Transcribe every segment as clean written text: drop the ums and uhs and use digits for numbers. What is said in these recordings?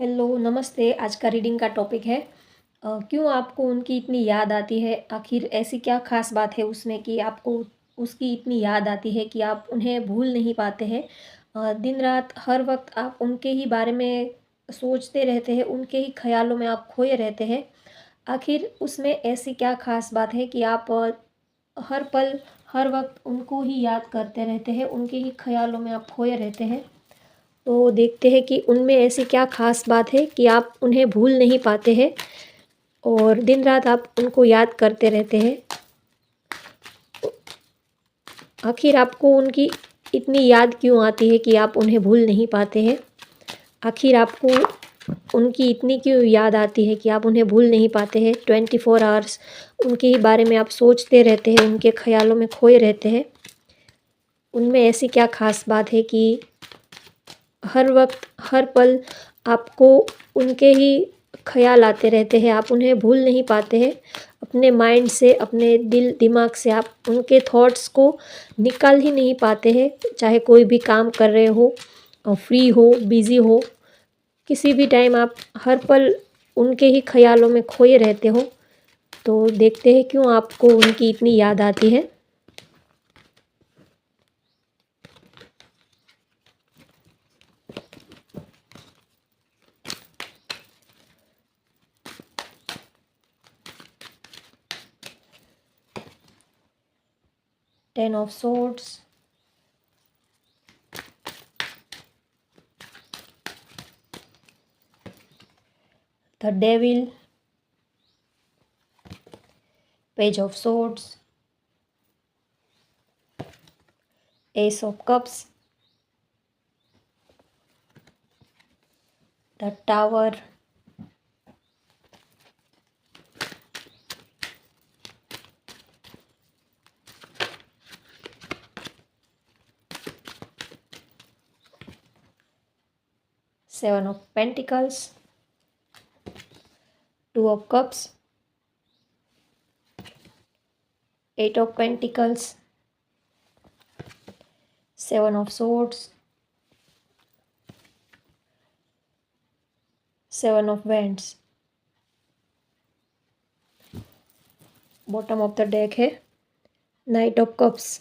Hello, नमस्ते। आज का रीडिंग का टॉपिक है क्यों आपको उनकी इतनी याद आती है? आखिर ऐसी क्या ख़ास बात है उसमें कि आपको उसकी इतनी याद आती है कि आप उन्हें भूल नहीं पाते हैं? दिन-रात हर वक़्त आप उनके ही बारे में सोचते रहते हैं, उनके ही ख़्यालों में आप खोए रहते हैं। आखिर उसमें ऐसी क्या ख़ास बात है कि आप हर पल, हर वक़्त उनको ही याद करते रहते हैं, उनके ही ख़्यालों में आप खोए रहते हैं? तो देखते हैं कि उनमें ऐसी क्या ख़ास बात है कि आप उन्हें भूल नहीं पाते हैं और दिन-रात आप उनको याद करते रहते हैं। आखिर आपको उनकी इतनी याद क्यों आती है कि आप उन्हें भूल नहीं पाते हैं? आखिर आपको उनकी इतनी क्यों याद आती है कि आप उन्हें भूल नहीं पाते हैं? 24 आवर्स उनके ही बारे में आप सोचते रहते हैं, उनके ख़्यालों में खोए रहते हैं। उनमें ऐसी क्या ख़ास बात है कि हर वक़्त, हर पल आपको उनके ही ख़्याल आते रहते हैं, आप उन्हें भूल नहीं पाते हैं। अपने माइंड से, अपने दिल-दिमाग से आप उनके थॉट्स को निकाल ही नहीं पाते हैं, चाहे कोई भी काम कर रहे हो फ्री हो, बिज़ी हो, किसी भी टाइम आप हर पल उनके ही ख़्यालों में खोए रहते हो। तो देखते हैं क्यों आपको उनकी इतनी याद आती है। 10 of swords, the devil, page of swords, S of cups, the tower, Seven of Pentacles, Two of Cups, Eight of Pentacles, Seven of Swords, Seven of Wands। Bottom of the deck है knight of cups.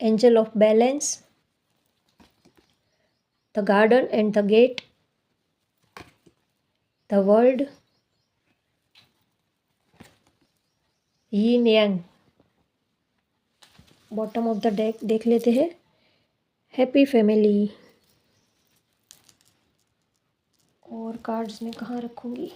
Angel of balance, the garden and the gate, the world, yin yang. Bottom of the deck देख लेते हैं happy family. और cards में कहाँ रखूँगी?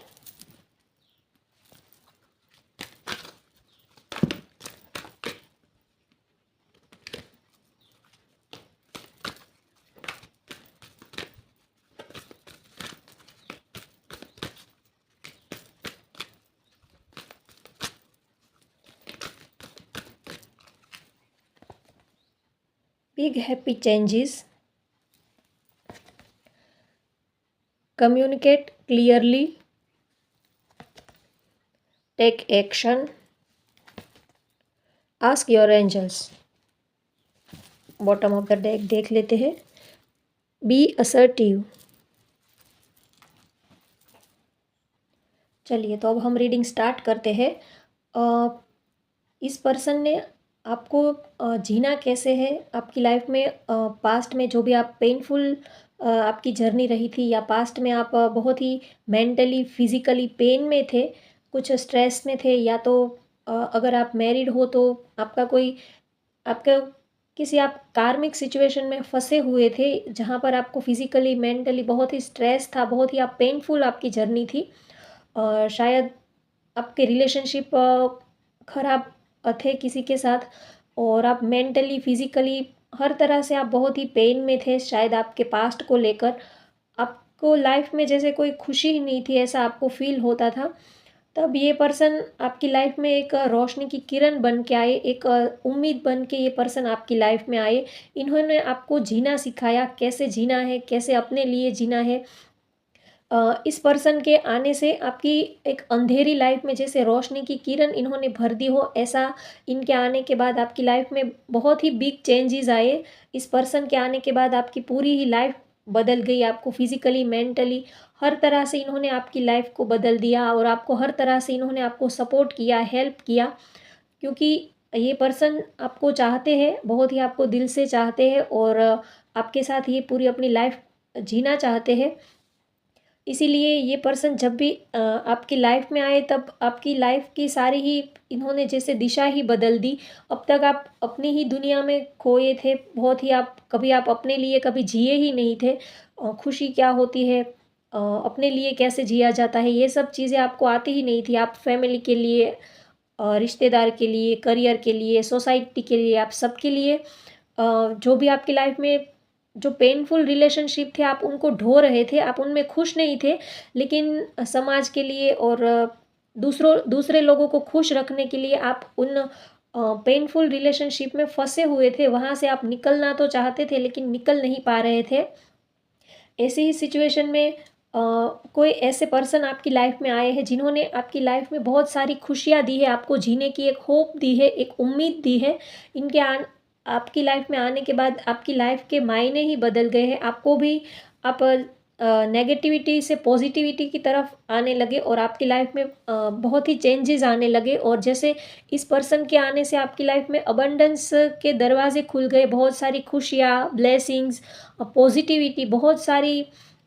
Big happy changes, communicate clearly, take action, ask your angels। Bottom of the deck देख लेते हैं बी असर्टिव। चलिए, तो अब हम रीडिंग स्टार्ट करते हैं। इस पर्सन ने आपको जीना कैसे है आपकी लाइफ में, पास्ट में जो भी आप पेनफुल आपकी जर्नी रही थी, या पास्ट में आप बहुत ही मेंटली फिजिकली पेन में थे, कुछ स्ट्रेस में थे, या तो अगर आप मैरिड हो तो आपका कोई आपका किसी आप कार्मिक सिचुएशन में फंसे हुए थे जहाँ पर आपको फिजिकली मेंटली बहुत ही स्ट्रेस था, बहुत ही आप पेनफुल आपकी जर्नी थी। शायद आपके रिलेशनशिप ख़राब थे किसी के साथ, और आप मेंटली फिज़िकली हर तरह से आप बहुत ही पेन में थे। शायद आपके पास्ट को लेकर आपको लाइफ में जैसे कोई खुशी ही नहीं थी, ऐसा आपको फील होता था। तब ये पर्सन आपकी लाइफ में एक रोशनी की किरण बन के आए, एक उम्मीद बन के ये पर्सन आपकी लाइफ में आए। इन्होंने आपको जीना सिखाया, कैसे जीना है, कैसे अपने लिए जीना है। इस पर्सन के आने से आपकी एक अंधेरी लाइफ में जैसे रोशनी की किरण इन्होंने भर दी हो, ऐसा इनके आने के बाद आपकी लाइफ में बहुत ही बिग चेंजेस आए। इस पर्सन के आने के बाद आपकी पूरी ही लाइफ बदल गई, आपको फिजिकली, मेंटली हर तरह से इन्होंने आपकी लाइफ को बदल दिया और आपको हर तरह से इन्होंने आपको सपोर्ट किया, हेल्प किया, क्योंकि ये पर्सन आपको चाहते हैं, बहुत ही आपको दिल से चाहते हैं और आपके साथ ये पूरी अपनी लाइफ जीना चाहते हैं। इसीलिए ये पर्सन जब भी आपकी लाइफ में आए तब आपकी लाइफ की सारी ही इन्होंने जैसे दिशा ही बदल दी। अब तक आप अपनी ही दुनिया में खोए थे, बहुत ही आप अपने लिए कभी जिए ही नहीं थे। खुशी क्या होती है, अपने लिए कैसे जिया जाता है, ये सब चीज़ें आपको आती ही नहीं थी। आप फैमिली के लिए, रिश्तेदार के लिए, करियर के लिए, सोसाइटी के लिए, आप सबके लिए जो भी आपकी लाइफ में जो पेनफुल रिलेशनशिप थे आप उनको ढो रहे थे, आप उनमें खुश नहीं थे, लेकिन समाज के लिए और दूसरे लोगों को खुश रखने के लिए आप उन पेनफुल रिलेशनशिप में फंसे हुए थे। वहाँ से आप निकलना तो चाहते थे लेकिन निकल नहीं पा रहे थे। ऐसी ही सिचुएशन में कोई ऐसे पर्सन आपकी लाइफ में आए हैं जिन्होंने आपकी लाइफ में बहुत सारी खुशियाँ दी है, आपको जीने की एक होप दी है, एक उम्मीद दी है। इनके आपकी लाइफ में आने के बाद आपकी लाइफ के मायने ही बदल गए हैं। आपको भी आप नेगेटिविटी से पॉजिटिविटी की तरफ आने लगे और आपकी लाइफ में बहुत ही चेंजेस आने लगे। और जैसे इस पर्सन के आने से आपकी लाइफ में अबंडेंस के दरवाजे खुल गए, बहुत सारी खुशियाँ, ब्लेसिंग्स, पॉजिटिविटी, बहुत सारी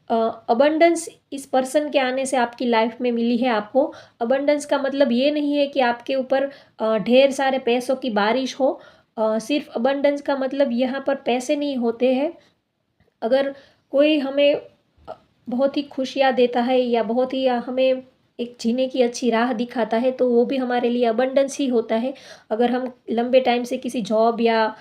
अबंडेंस इस पर्सन के आने से आपकी लाइफ में मिली है आपको। अबंडेंस का मतलब ये नहीं है कि आपके ऊपर ढेर सारे पैसों की बारिश हो। सिर्फ अबंडेंस का मतलब यहाँ पर पैसे नहीं होते हैं। अगर कोई हमें बहुत ही खुशियाँ देता है या बहुत ही हमें एक जीने की अच्छी राह दिखाता है तो वो भी हमारे लिए अबंडेंस ही होता है। अगर हम लंबे टाइम से किसी जॉब या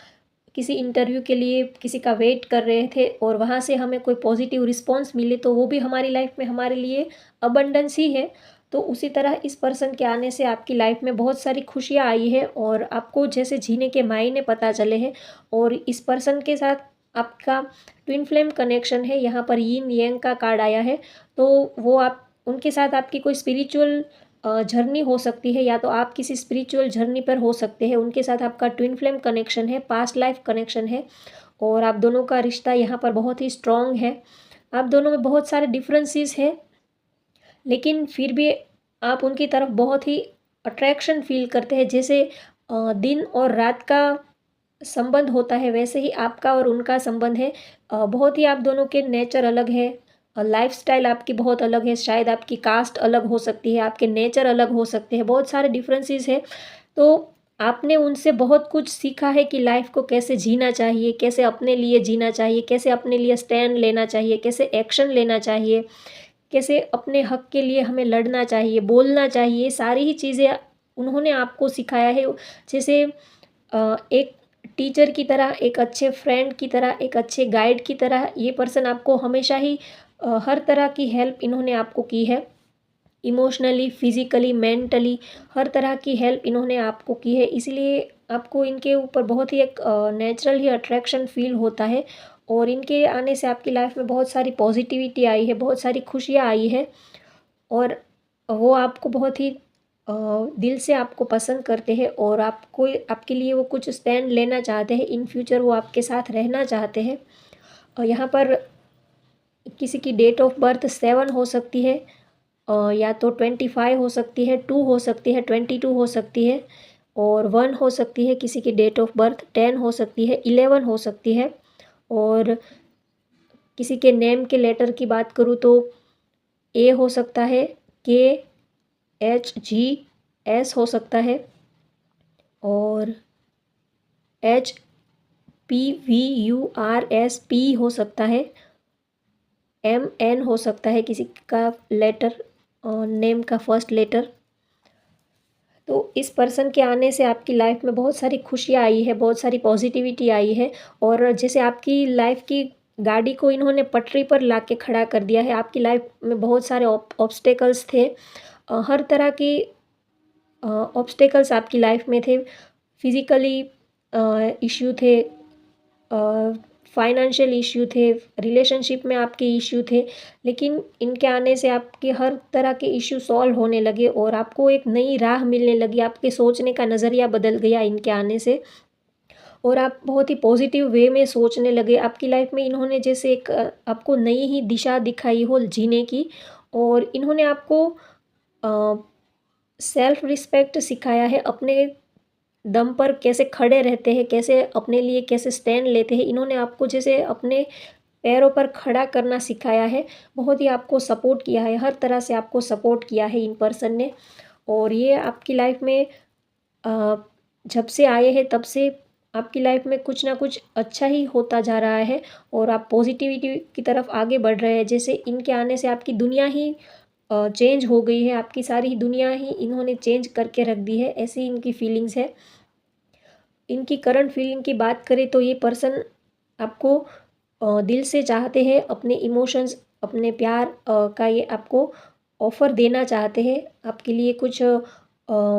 किसी इंटरव्यू के लिए किसी का वेट कर रहे थे और वहाँ से हमें कोई पॉजिटिव रिस्पॉन्स मिले तो वो भी हमारी लाइफ में हमारे लिए अबंडेंस ही है। तो उसी तरह इस पर्सन के आने से आपकी लाइफ में बहुत सारी खुशियाँ आई है और आपको जैसे जीने के मायने पता चले हैं। और इस पर्सन के साथ आपका ट्विन फ्लेम कनेक्शन है, यहाँ पर यिन यांग का कार्ड आया है। तो वो आप उनके साथ आपकी कोई स्पिरिचुअल जर्नी हो सकती है, या तो आप किसी स्पिरिचुअल जर्नी पर हो सकते हैं। उनके साथ आपका ट्विन फ्लेम कनेक्शन है, पास्ट लाइफ कनेक्शन है और आप दोनों का रिश्ता यहाँ पर बहुत ही स्ट्रॉन्ग है। आप दोनों में बहुत सारे डिफरेंसेस हैं लेकिन फिर भी आप उनकी तरफ बहुत ही अट्रैक्शन फील करते हैं। जैसे दिन और रात का संबंध होता है वैसे ही आपका और उनका संबंध है। बहुत ही आप दोनों के नेचर अलग है, लाइफस्टाइल आपकी बहुत अलग है, शायद आपकी कास्ट अलग हो सकती है, आपके नेचर अलग हो सकते हैं, बहुत सारे डिफरेंसेस है। तो आपने उनसे बहुत कुछ सीखा है कि लाइफ को कैसे जीना चाहिए, कैसे अपने लिए जीना चाहिए, कैसे अपने लिए स्टैंड लेना चाहिए, कैसे एक्शन लेना चाहिए, कैसे अपने हक के लिए हमें लड़ना चाहिए, बोलना चाहिए। सारी ही चीज़ें उन्होंने आपको सिखाया है। जैसे एक टीचर की तरह, एक अच्छे फ्रेंड की तरह, एक अच्छे गाइड की तरह ये पर्सन आपको हमेशा ही हर तरह की हेल्प इन्होंने आपको की है। इमोशनली, फिज़िकली, मेंटली हर तरह की हेल्प इन्होंने आपको की है। इसलिए आपको इनके ऊपर बहुत ही एक नेचुरल ही अट्रैक्शन फ़ील होता है और इनके आने से आपकी लाइफ में बहुत सारी पॉजिटिविटी आई है, बहुत सारी खुशियाँ आई है और वो आपको बहुत ही दिल से आपको पसंद करते हैं और आपको आपके लिए वो कुछ स्टैंड लेना चाहते हैं। इन फ्यूचर वो आपके साथ रहना चाहते हैं। और यहाँ पर किसी की डेट ऑफ बर्थ 7 हो सकती है, या तो 25 हो सकती है, 2 हो सकती है, 22 हो सकती है और 1 हो सकती है। किसी की डेट ऑफ बर्थ 10 हो सकती है, 11 हो सकती है। और किसी के नेम के लेटर की बात करूँ तो ए हो सकता है, KHGS हो सकता है और HPVURSP हो सकता है, MN हो सकता है किसी का लेटर, नेम का फर्स्ट लेटर। तो इस पर्सन के आने से आपकी लाइफ में बहुत सारी खुशियाँ आई है, बहुत सारी पॉजिटिविटी आई है और जैसे आपकी लाइफ की गाड़ी को इन्होंने पटरी पर ला के खड़ा कर दिया है। आपकी लाइफ में बहुत सारे ऑब्स्टेकल्स थे, हर तरह के ऑब्स्टेकल्स आपकी लाइफ में थे। फिज़िकली इश्यू थे, फाइनेंशियल इश्यू थे, रिलेशनशिप में आपके इश्यू थे, लेकिन इनके आने से आपके हर तरह के इश्यू सॉल्व होने लगे और आपको एक नई राह मिलने लगी। आपके सोचने का नज़रिया बदल गया इनके आने से और आप बहुत ही पॉजिटिव वे में सोचने लगे। आपकी लाइफ में इन्होंने जैसे एक आपको नई ही दिशा दिखाई हो जीने की और इन्होंने आपको सेल्फ रिस्पेक्ट सिखाया है। अपने दम पर कैसे खड़े रहते हैं, कैसे अपने लिए कैसे स्टैंड लेते हैं, इन्होंने आपको जैसे अपने पैरों पर खड़ा करना सिखाया है। बहुत ही आपको सपोर्ट किया है, हर तरह से आपको सपोर्ट किया है इन पर्सन ने। और ये आपकी लाइफ में जब से आए हैं तब से आपकी लाइफ में कुछ ना कुछ अच्छा ही होता जा रहा है और आप पॉजिटिविटी की तरफ आगे बढ़ रहे हैं। जैसे इनके आने से आपकी दुनिया ही चेंज हो गई है, आपकी सारी दुनिया ही इन्होंने चेंज करके रख दी है, ऐसी इनकी फीलिंग्स है। इनकी करंट फीलिंग की बात करें तो ये पर्सन आपको दिल से चाहते हैं, अपने इमोशंस, अपने प्यार का ये आपको ऑफ़र देना चाहते हैं, आपके लिए कुछ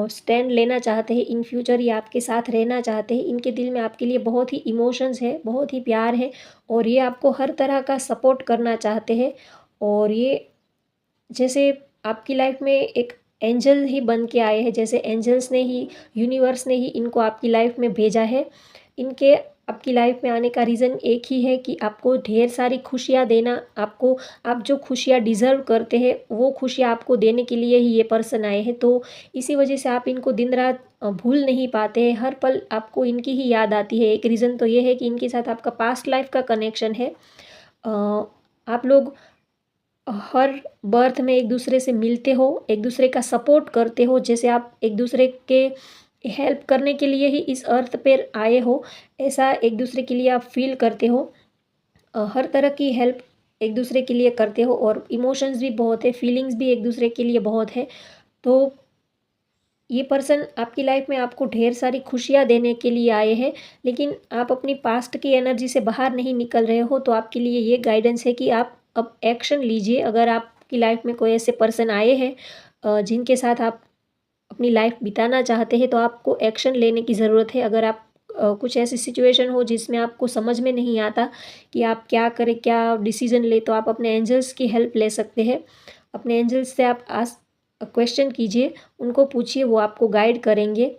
स्टैंड लेना चाहते हैं, इन फ्यूचर ये आपके साथ रहना चाहते हैं। इनके दिल में आपके लिए बहुत ही इमोशंस है, बहुत ही प्यार है और ये आपको हर तरह का सपोर्ट करना चाहते हैं। और ये जैसे आपकी लाइफ में एक एंजल ही बन के आए हैं, जैसे एंजल्स ने ही, यूनिवर्स ने ही इनको आपकी लाइफ में भेजा है। इनके आपकी लाइफ में आने का रीज़न एक ही है कि आपको ढेर सारी खुशियाँ देना, आपको आप जो खुशियाँ डिज़र्व करते हैं वो खुशियाँ आपको देने के लिए ही ये पर्सन आए हैं। तो इसी वजह से आप इनको दिन रात भूल नहीं पाते हैं, हर पल आपको इनकी ही याद आती है। एक रीज़न तो ये है कि इनके साथ आपका पास्ट लाइफ का कनेक्शन है। आप लोग हर बर्थ में एक दूसरे से मिलते हो, एक दूसरे का सपोर्ट करते हो, जैसे आप एक दूसरे के हेल्प करने के लिए ही इस अर्थ पर आए हो, ऐसा एक दूसरे के लिए आप फील करते हो। हर तरह की हेल्प एक दूसरे के लिए करते हो और इमोशंस भी बहुत है, फीलिंग्स भी एक दूसरे के लिए बहुत है। तो ये पर्सन आपकी लाइफ में आपको ढेर सारी खुशियाँ देने के लिए आए हैं, लेकिन आप अपनी पास्ट की एनर्जी से बाहर नहीं निकल रहे हो, तो आपके लिए ये गाइडेंस है कि आप अब एक्शन लीजिए। अगर आपकी लाइफ में कोई ऐसे पर्सन आए हैं जिनके साथ आप अपनी लाइफ बिताना चाहते हैं, तो आपको एक्शन लेने की ज़रूरत है। अगर आप कुछ ऐसी सिचुएशन हो जिसमें आपको समझ में नहीं आता कि आप क्या करें, क्या डिसीज़न लें, तो आप अपने एंजल्स की हेल्प ले सकते हैं। अपने एंजल्स से आप क्वेश्चन कीजिए, उनको पूछिए, वो आपको गाइड करेंगे।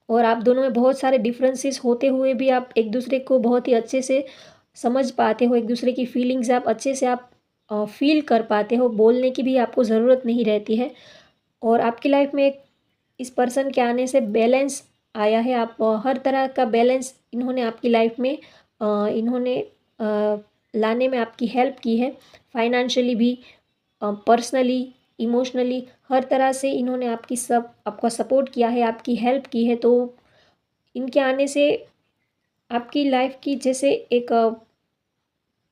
और आप दोनों में बहुत सारे डिफरेंसेस होते हुए भी आप एक दूसरे को बहुत ही अच्छे से समझ पाते हो, एक दूसरे की फीलिंग्स आप अच्छे से आप फील कर पाते हो, बोलने की भी आपको ज़रूरत नहीं रहती है। और आपकी लाइफ में इस पर्सन के आने से बैलेंस आया है। आप हर तरह का बैलेंस इन्होंने आपकी लाइफ में इन्होंने लाने में आपकी हेल्प की है। फाइनेंशियली भी, पर्सनली, इमोशनली, हर तरह से इन्होंने आपका सपोर्ट किया है, आपकी हेल्प की है। तो इनके आने से आपकी लाइफ की जैसे एक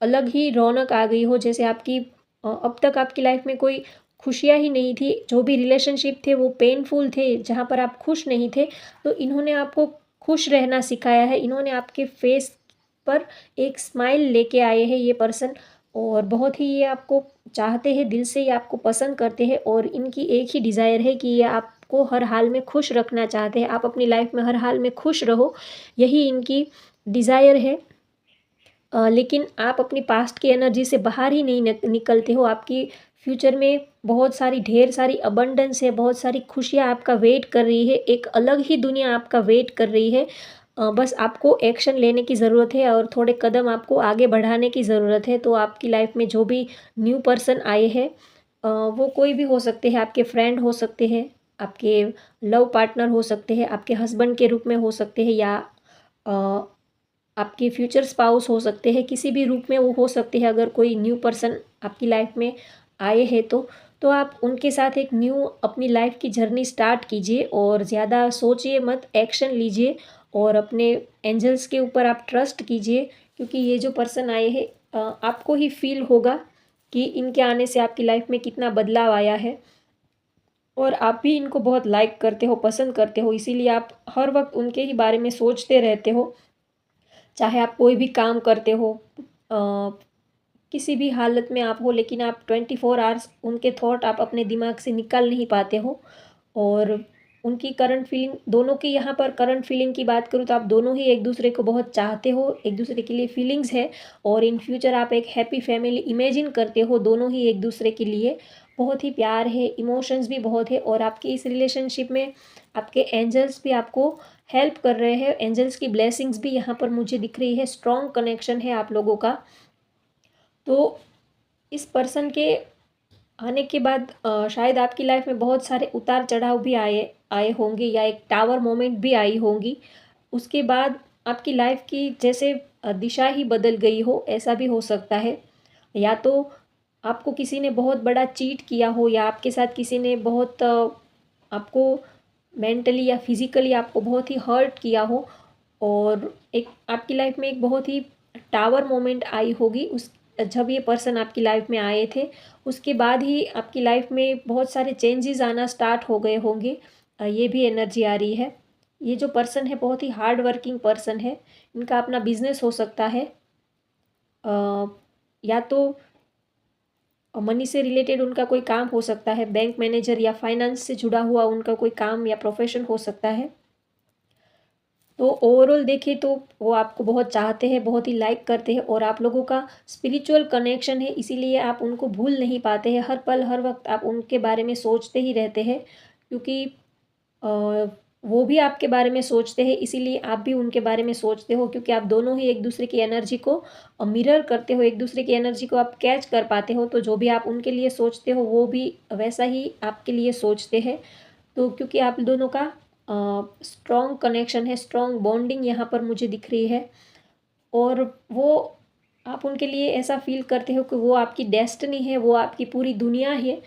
अलग ही रौनक आ गई हो, जैसे आपकी अब तक आपकी लाइफ में कोई खुशियाँ ही नहीं थी, जो भी रिलेशनशिप थे वो पेनफुल थे, जहाँ पर आप खुश नहीं थे, तो इन्होंने आपको खुश रहना सिखाया है। इन्होंने आपके फेस पर एक स्माइल लेके आए हैं ये पर्सन और बहुत ही ये आपको चाहते हैं, दिल से ये आपको पसंद करते हैं और इनकी एक ही डिज़ायर है कि ये आपको हर हाल में खुश रखना चाहते हैं। आप अपनी लाइफ में हर हाल में खुश रहो, यही इनकी डिज़ायर है। लेकिन आप अपनी पास्ट की एनर्जी से बाहर ही नहीं निकलते हो। आपकी फ्यूचर में बहुत सारी ढेर सारी अबंडेंस है, बहुत सारी खुशियाँ आपका वेट कर रही है, एक अलग ही दुनिया आपका वेट कर रही है। बस आपको एक्शन लेने की ज़रूरत है और थोड़े कदम आपको आगे बढ़ाने की ज़रूरत है। तो आपकी लाइफ में जो भी न्यू पर्सन आए हैं वो कोई भी हो सकते हैं, आपके फ्रेंड हो सकते हैं, आपके लव पार्टनर हो सकते हैं, आपके हस्बैंड के रूप में हो सकते हैं या आपके फ्यूचर स्पाउस हो सकते हैं, किसी भी रूप में वो हो सकते हैं। अगर कोई न्यू पर्सन आपकी लाइफ में आए हैं तो आप उनके साथ एक न्यू अपनी लाइफ की जर्नी स्टार्ट कीजिए और ज़्यादा सोचिए मत, एक्शन लीजिए और अपने एंजल्स के ऊपर आप ट्रस्ट कीजिए, क्योंकि ये जो पर्सन आए हैं आपको ही फील होगा कि इनके आने से आपकी लाइफ में कितना बदलाव आया है और आप भी इनको बहुत लाइक करते हो, पसंद करते हो, इसीलिए आप हर वक्त उनके ही बारे में सोचते रहते हो। चाहे आप कोई भी काम करते हो, किसी भी हालत में आप हो, लेकिन आप 24 आवर्स उनके थॉट आप अपने दिमाग से निकाल नहीं पाते हो। और उनकी करंट फीलिंग, दोनों की यहाँ पर करंट फीलिंग की बात करूँ तो आप दोनों ही एक दूसरे को बहुत चाहते हो, एक दूसरे के लिए फीलिंग्स है। और इन फ्यूचर आप एक हैप्पी फैमिली इमेजिन करते हो, दोनों ही एक दूसरे के लिए। बहुत ही प्यार है, इमोशंस भी बहुत है। और आपकी इस रिलेशनशिप में आपके एंजल्स भी आपको हेल्प कर रहे हैं, एंजल्स की ब्लेसिंग्स भी यहाँ पर मुझे दिख रही है। स्ट्रॉन्ग कनेक्शन है आप लोगों का। तो इस पर्सन के आने के बाद शायद आपकी लाइफ में बहुत सारे उतार चढ़ाव भी आए आए होंगे, या एक टावर मोमेंट भी आई होंगी। उसके बाद आपकी लाइफ की जैसे दिशा ही बदल गई हो, ऐसा भी हो सकता है। या तो आपको किसी ने बहुत बड़ा चीट किया हो, या आपके साथ किसी ने बहुत आपको मेंटली या फिजिकली आपको बहुत ही हर्ट किया हो। और एक आपकी लाइफ में एक बहुत ही टावर मोमेंट आई होगी उस जब ये पर्सन आपकी लाइफ में आए थे। उसके बाद ही आपकी लाइफ में बहुत सारे चेंजेस आना स्टार्ट हो गए होंगे। ये भी एनर्जी आ रही है। ये जो पर्सन है बहुत ही हार्ड वर्किंग पर्सन है। इनका अपना बिजनेस हो सकता है, या तो मनी से रिलेटेड उनका कोई काम हो सकता है, बैंक मैनेजर या फाइनेंस से जुड़ा हुआ उनका कोई काम या प्रोफेशन हो सकता है। तो ओवरऑल देखें तो वो आपको बहुत चाहते हैं, बहुत ही लाइक करते हैं, और आप लोगों का स्पिरिचुअल कनेक्शन है, इसीलिए आप उनको भूल नहीं पाते हैं। हर पल हर वक्त आप उनके बारे में सोचते ही रहते हैं, क्योंकि वो भी आपके बारे में सोचते हैं, इसीलिए आप भी उनके बारे में सोचते हो। क्योंकि आप दोनों ही एक दूसरे की एनर्जी को मिरर करते हो, एक दूसरे की एनर्जी को आप कैच कर पाते हो। तो जो भी आप उनके लिए सोचते हो वो भी वैसा ही आपके लिए सोचते हैं। तो क्योंकि आप दोनों का स्ट्रॉन्ग कनेक्शन है, स्ट्रॉन्ग बॉन्डिंग यहाँ पर मुझे दिख रही है। और वो आप उनके लिए ऐसा फील करते हो कि वो आपकी डेस्टिनी है, वो आपकी पूरी दुनिया है।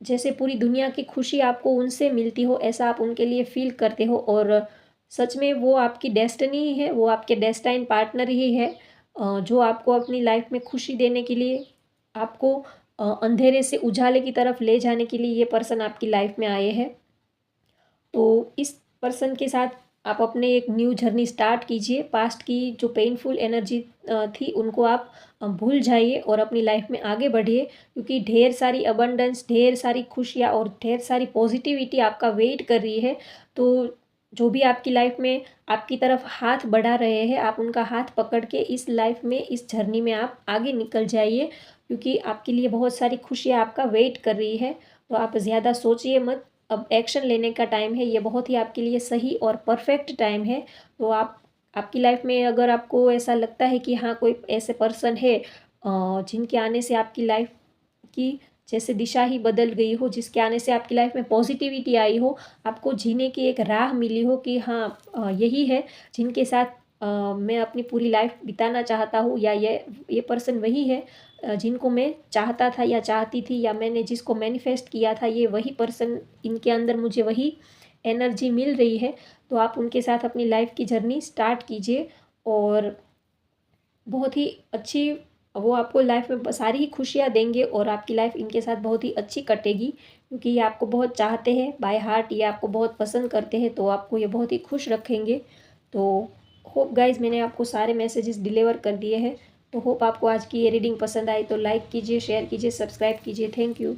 जैसे पूरी दुनिया की खुशी आपको उनसे मिलती हो, ऐसा आप उनके लिए फील करते हो। और सच में वो आपकी डेस्टिनी ही है, वो आपके डेस्टाइन पार्टनर ही है, जो आपको अपनी लाइफ में खुशी देने के लिए, आपको अंधेरे से उजाले की तरफ ले जाने के लिए ये पर्सन आपकी लाइफ में आए हैं। तो इस पर्सन के साथ आप अपने एक न्यू जर्नी स्टार्ट कीजिए। पास्ट की जो पेनफुल एनर्जी थी उनको आप भूल जाइए और अपनी लाइफ में आगे बढ़िए, क्योंकि ढेर सारी अबंडेंस, ढेर सारी खुशियाँ और ढेर सारी पॉजिटिविटी आपका वेट कर रही है। तो जो भी आपकी लाइफ में आपकी तरफ हाथ बढ़ा रहे हैं, आप उनका हाथ पकड़ के इस लाइफ में, इस जर्नी में आप आगे निकल जाइए, क्योंकि आपके लिए बहुत सारी खुशियाँ आपका वेट कर रही है। तो आप ज़्यादा सोचिए मत, अब एक्शन लेने का टाइम है। ये बहुत ही आपके लिए सही और परफेक्ट टाइम है। तो आप आपकी लाइफ में अगर आपको ऐसा लगता है कि हाँ कोई ऐसे पर्सन है जिनके आने से आपकी लाइफ की जैसे दिशा ही बदल गई हो, जिसके आने से आपकी लाइफ में पॉजिटिविटी आई हो, आपको जीने की एक राह मिली हो कि हाँ यही है जिनके साथ मैं अपनी पूरी लाइफ बिताना चाहता हूँ, या ये पर्सन वही है जिनको मैं चाहता था या चाहती थी, या मैंने जिसको मैनिफेस्ट किया था, ये वही पर्सन, इनके अंदर मुझे वही एनर्जी मिल रही है। तो आप उनके साथ अपनी लाइफ की जर्नी स्टार्ट कीजिए, और बहुत ही अच्छी, वो आपको लाइफ में सारी ही खुशियाँ देंगे, और आपकी लाइफ इनके साथ बहुत ही अच्छी कटेगी, क्योंकि ये आपको बहुत चाहते हैं बाय हार्ट, ये आपको बहुत पसंद करते हैं। तो आपको ये बहुत ही खुश रखेंगे। तो होप गाइज मैंने आपको सारे मैसेजेस डिलीवर कर दिए हैं। तो होप आपको आज की ये रीडिंग पसंद आई, तो लाइक कीजिए, शेयर कीजिए, सब्सक्राइब कीजिए। Thank you.